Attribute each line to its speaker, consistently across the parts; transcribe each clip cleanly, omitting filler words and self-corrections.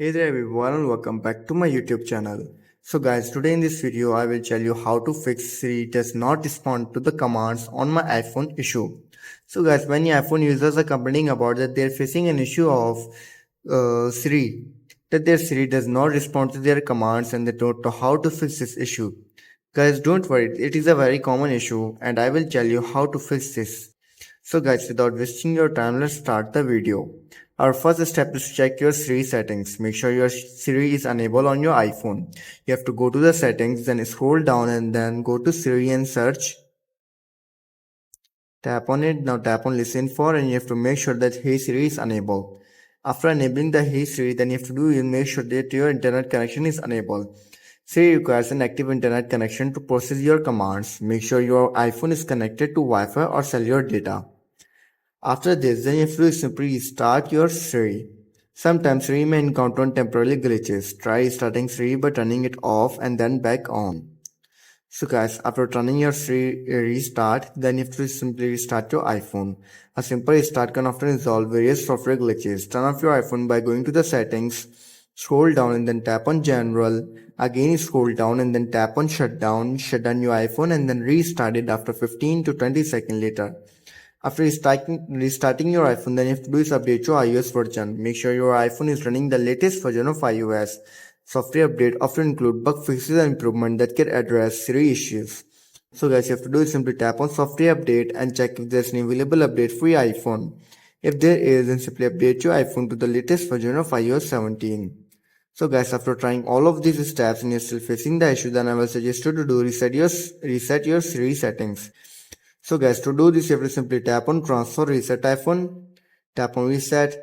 Speaker 1: Hey there everyone and welcome back to my YouTube channel. So guys, today in this video I will tell you how to fix Siri does not respond to the commands on my iPhone issue. So guys, many iPhone users are complaining about that they are facing an issue of Siri, that their Siri does not respond to their commands and they don't know how to fix this issue. Guys, don't worry, it is a very common issue and I will tell you how to fix this. So guys, without wasting your time, let's start the video. Our first step is to check your Siri settings. Make sure your Siri is enabled on your iPhone. You have to go to the settings, then scroll down and then go to Siri and search. Tap on it. Now tap on listen for and you have to make sure that Hey Siri is enabled. After enabling the Hey Siri, then you have to do is make sure that your internet connection is enabled. Siri requires an active internet connection to process your commands. Make sure your iPhone is connected to Wi-Fi or cellular data. After this, then you have to simply restart your Siri. Sometimes Siri may encounter temporary glitches. Try restarting Siri by turning it off and then back on. So guys, after turning your Siri restart, then you have to simply restart your iPhone. A simple restart can often resolve various software glitches. Turn off your iPhone by going to the settings, scroll down and then tap on general. Again scroll down and then tap on shutdown. Shut down your iPhone and then restart it after 15 to 20 seconds later. After restarting your iPhone, then you have to do is update your iOS version. Make sure your iPhone is running the latest version of iOS. Software update often include bug fixes and improvement that can address Siri issues. So guys, you have to do is simply tap on software update and check if there's an available update for your iPhone. If there is, then simply update your iPhone to the latest version of iOS 17. So guys, after trying all of these steps and you're still facing the issue, then I will suggest you to do reset your Siri settings. So guys, to do this you have to simply tap on transfer reset iPhone, tap on reset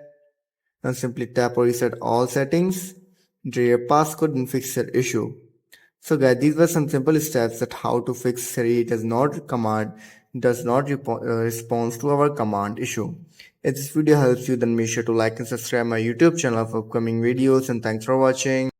Speaker 1: and simply tap on reset all settings, enter your passcode and fix your issue. So guys, these were some simple steps that how to fix Siri does not respond to our command issue. If this video helps you, then make sure to like and subscribe my YouTube channel for upcoming videos, and thanks for watching.